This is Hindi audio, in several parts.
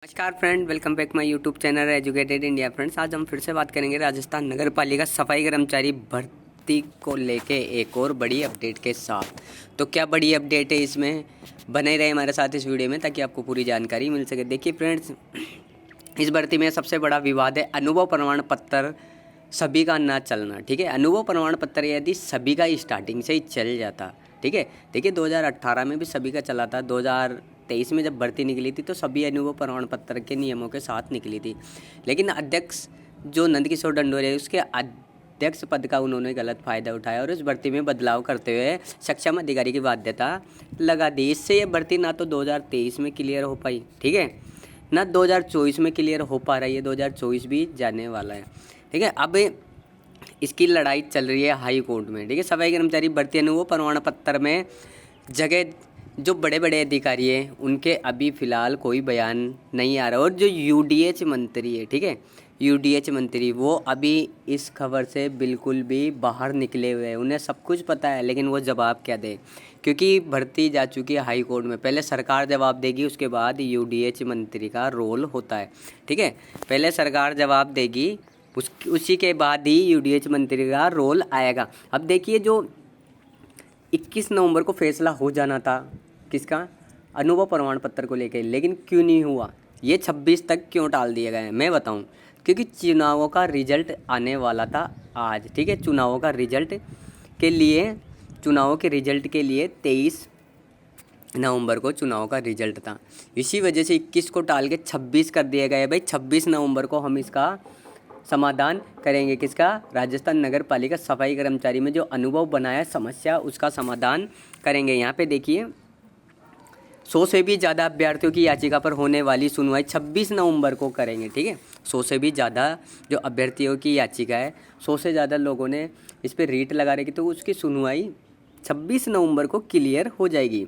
नमस्कार friend, welcome back my YouTube channel educated India. Friends, आज हम फिर से बात करेंगे राजस्थान नगर पालिका सफाई कर्मचारी भर्ती को लेके एक और बड़ी अपडेट के साथ। तो क्या बड़ी अपडेट है, इसमें बने रहे हमारे साथ इस वीडियो में ताकि आपको पूरी जानकारी मिल सके। देखिए फ्रेंड्स, इस भर्ती में सबसे बड़ा विवाद है अनुभव प्रमाण पत्र सभी का ना चलना। ठीक है, अनुभव प्रमाण पत्र यदि सभी का स्टार्टिंग से ही चल जाता, ठीक है। देखिए 2018 में भी सभी का चला था, 2023 में जब भर्ती निकली थी तो सभी अनुभव प्रमाण पत्र के नियमों के साथ निकली थी। लेकिन अध्यक्ष जो नंदकिशोर ढंडोरे उसके अध्यक्ष पद का उन्होंने गलत फ़ायदा उठाया और इस भर्ती में बदलाव करते हुए सक्षम अधिकारी की बाध्यता लगा दी। इससे ये भर्ती ना तो 2023 में क्लियर हो पाई, ठीक है, ना 2024 में क्लियर हो पा रही है। 2024 भी जाने वाला है, ठीक है। अब इसकी लड़ाई चल रही है हाई कोर्ट में, ठीक है। सफाई कर्मचारी भर्ती अनुभव प्रमाण पत्र में जगह जो बड़े बड़े अधिकारी हैं उनके अभी फ़िलहाल कोई बयान नहीं आ रहा। और जो यूडीएच मंत्री है, ठीक है, यूडीएच मंत्री वो अभी इस खबर से बिल्कुल भी बाहर निकले हुए हैं। उन्हें सब कुछ पता है लेकिन वो जवाब क्या दे, क्योंकि भर्ती जा चुकी है हाई कोर्ट में। पहले सरकार जवाब देगी, उसके बाद यूडीएच मंत्री का रोल होता है, ठीक है। पहले सरकार जवाब देगी, उसी के बाद ही यूडीएच मंत्री का रोल आएगा। अब देखिए, जो 21 नवंबर को फैसला हो जाना था किसका, अनुभव प्रमाण पत्र को लेकर, लेकिन क्यों नहीं हुआ, ये 26 तक क्यों टाल दिया गया है, मैं बताऊं। क्योंकि चुनावों का रिजल्ट आने वाला था आज, ठीक है। चुनावों के रिजल्ट के लिए 23 नवंबर को चुनाव का रिजल्ट था। इसी वजह से 21 को टाल के 26 कर दिया गया है। भाई 26 नवंबर को हम इसका समाधान करेंगे, किसका, राजस्थान नगर पालिका सफाई कर्मचारी में जो अनुभव बनाया समस्या उसका समाधान करेंगे। यहाँ पे देखिए 100 से भी ज़्यादा अभ्यर्थियों की याचिका पर होने वाली सुनवाई 26 नवंबर को करेंगे, ठीक है। 100 से भी ज़्यादा जो अभ्यर्थियों की याचिका है, 100 से ज़्यादा लोगों ने इस पर रीट लगा रखी, तो उसकी सुनवाई 26 नवंबर को क्लियर हो जाएगी।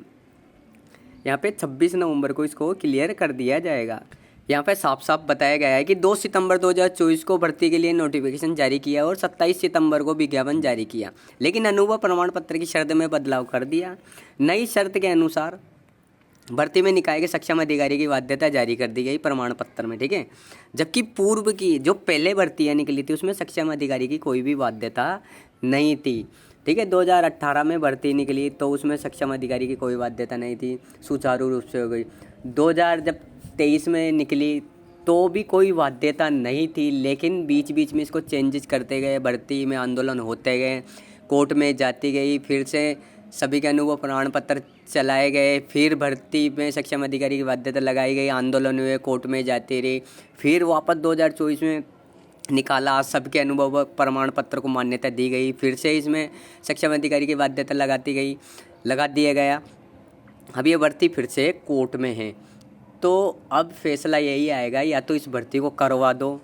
यहाँ पे 26 नवंबर को इसको क्लियर कर दिया जाएगा। यहाँ पे साफ साफ बताया गया है कि 2 सितंबर 2024 को भर्ती के लिए नोटिफिकेशन जारी किया और 27 सितंबर को विज्ञापन जारी किया, लेकिन अनुभव प्रमाण पत्र की शर्त में बदलाव कर दिया। नई शर्त के अनुसार भर्ती में निकाय के सक्षम अधिकारी की बाध्यता जारी कर दी गई प्रमाण पत्र में, ठीक है। जबकि पूर्व की जो पहले भर्तियाँ निकली थी उसमें सक्षम अधिकारी की कोई भी बाध्यता नहीं थी, ठीक है। 2018 में भर्ती निकली तो उसमें सक्षम अधिकारी की कोई बाध्यता नहीं थी, सुचारू रूप से हो गई। 2023 में निकली तो भी कोई बाध्यता नहीं थी, लेकिन बीच बीच में इसको चेंजेस करते गए, भर्ती में आंदोलन होते गए, कोर्ट में जाती गई, फिर से सभी के अनुभव प्रमाण पत्र चलाए गए, फिर भर्ती में सक्षम अधिकारी की बाध्यता लगाई गई, आंदोलन हुए, कोर्ट में जाती रही, फिर वापस 2024 में निकाला, सबके अनुभव प्रमाण पत्र को मान्यता दी गई, फिर से इसमें सक्षम अधिकारी की बाध्यता लगा दिया गया। अब ये भर्ती फिर से कोर्ट में है, तो अब फैसला यही आएगा, या तो इस भर्ती को करवा दो,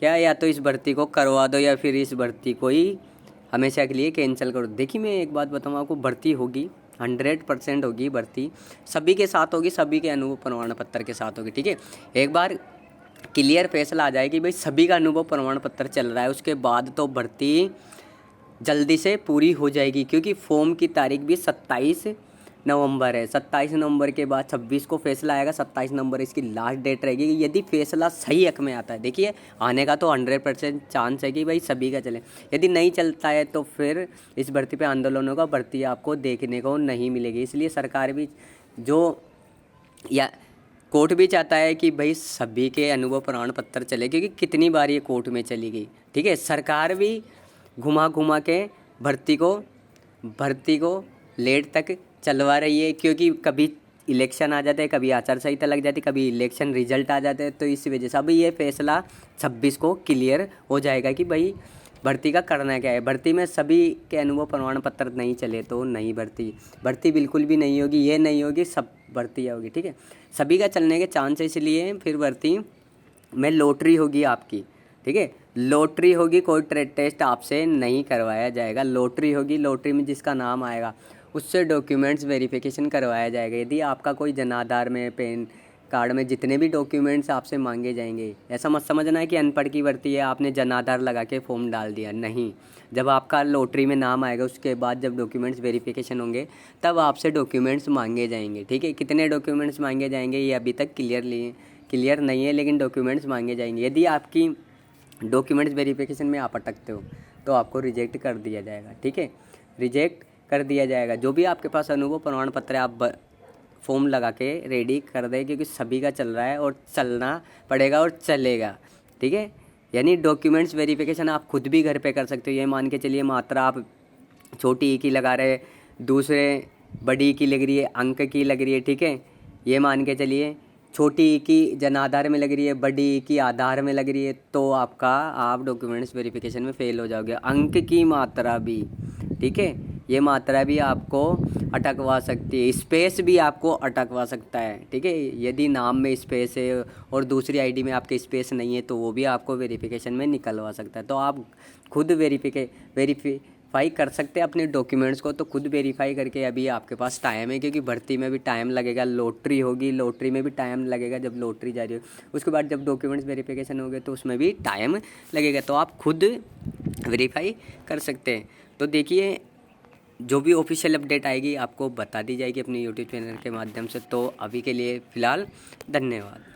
या तो इस भर्ती को करवा दो या फिर इस भर्ती को ही हमेशा के लिए कैंसिल करो। देखिए मैं एक बात बताऊँ आपको, भर्ती होगी 100% होगी, भर्ती सभी के साथ होगी, सभी के अनुभव प्रमाण पत्र के साथ होगी, ठीक है। एक बार क्लियर फैसला आ जाए कि भाई सभी का अनुभव प्रमाण पत्र चल रहा है, उसके बाद तो भर्ती जल्दी से पूरी हो जाएगी, क्योंकि फॉर्म की तारीख भी 27 नवंबर है। 27 नवंबर के बाद 26 को फैसला आएगा, 27 नवंबर इसकी लास्ट डेट रहेगी। यदि फैसला सही हक में आता है, देखिए आने का तो 100% चांस है कि भाई सभी का चले। यदि नहीं चलता है तो फिर इस भर्ती पे आंदोलन होगा, भर्ती आपको देखने को नहीं मिलेगी। इसलिए सरकार भी कोर्ट भी चाहता है कि भाई सभी के अनुभव प्रमाण पत्र चले, क्योंकि कितनी बार ये कोर्ट में चली गई, ठीक है। सरकार भी घुमा घुमा के भर्ती को लेट तक चलवा रही है, क्योंकि कभी इलेक्शन आ जाते हैं, कभी आचार संहिता लग जाती है, कभी इलेक्शन रिजल्ट आ जाते हैं। तो इस वजह से अभी ये फैसला 26 को क्लियर हो जाएगा कि भाई भर्ती का करना क्या है। भर्ती में सभी के अनुभव प्रमाण पत्र नहीं चले तो नहीं, भर्ती बिल्कुल भी नहीं होगी, ये नहीं होगी, सब भर्तियाँ होगी, ठीक है। सभी का चलने के चांस है, इसलिए फिर भर्ती में लॉटरी होगी आपकी, ठीक है। लॉटरी होगी, कोई टेस्ट आपसे नहीं करवाया जाएगा, लॉटरी होगी। लॉटरी में जिसका नाम आएगा उससे डॉक्यूमेंट्स वेरिफिकेशन करवाया जाएगा। यदि आपका कोई जन आधार में, पैन कार्ड में, जितने भी डॉक्यूमेंट्स आपसे मांगे जाएंगे, ऐसा मत समझना है कि अनपढ़ की भर्ती है, आपने जन आधार लगा के फॉर्म डाल दिया, नहीं। जब आपका लॉटरी में नाम आएगा उसके बाद जब डॉक्यूमेंट्स वेरिफिकेशन होंगे तब आपसे डॉक्यूमेंट्स मांगे जाएंगे, ठीक है। कितने डॉक्यूमेंट्स मांगे जाएंगे ये अभी तक क्लियरली क्लियर नहीं है, लेकिन डॉक्यूमेंट्स मांगे जाएंगे। यदि आपकी डॉक्यूमेंट्स वेरिफिकेशन में आप अटकते हो तो आपको रिजेक्ट कर दिया जाएगा, ठीक है, रिजेक्ट कर दिया जाएगा। जो भी आपके पास अनुभव प्रमाण पत्र है आप फॉर्म लगा के रेडी कर दें, क्योंकि सभी का चल रहा है और चलना पड़ेगा और चलेगा, ठीक है। यानी डॉक्यूमेंट्स वेरिफिकेशन आप खुद भी घर पे कर सकते हो। ये मान के चलिए मात्रा आप छोटी ई की लगा रहे, दूसरे बड़ी की लग रही है, अंक की लग रही है, ठीक है। ये मान के चलिए छोटी ई की जनाधार में लग रही है, बड़ी ई की आधार में लग रही है, तो आप डॉक्यूमेंट्स वेरिफिकेशन में फ़ेल हो जाओगे। अंक की मात्रा भी, ठीक है, ये मात्रा भी आपको अटकवा सकती है, स्पेस भी आपको अटकवा सकता है, ठीक है। यदि नाम में स्पेस है और दूसरी आईडी में आपके स्पेस नहीं है तो वो भी आपको वेरिफिकेशन में निकलवा सकता है। तो आप खुद वेरीफाई कर सकते हैं अपने डॉक्यूमेंट्स को, तो खुद वेरीफाई करके अभी आपके पास टाइम है, क्योंकि भर्ती में भी टाइम लगेगा, लॉटरी होगी, लॉटरी में भी टाइम लगेगा जब लॉटरी जारी हो, उसके बाद जब डॉक्यूमेंट्स वेरिफिकेशन हो गए तो उसमें भी टाइम लगेगा। तो आप खुद वेरीफाई कर सकते हैं। तो देखिए जो भी ऑफिशियल अपडेट आएगी आपको बता दी जाएगी अपने यूट्यूब चैनल के माध्यम से। तो अभी के लिए फ़िलहाल धन्यवाद।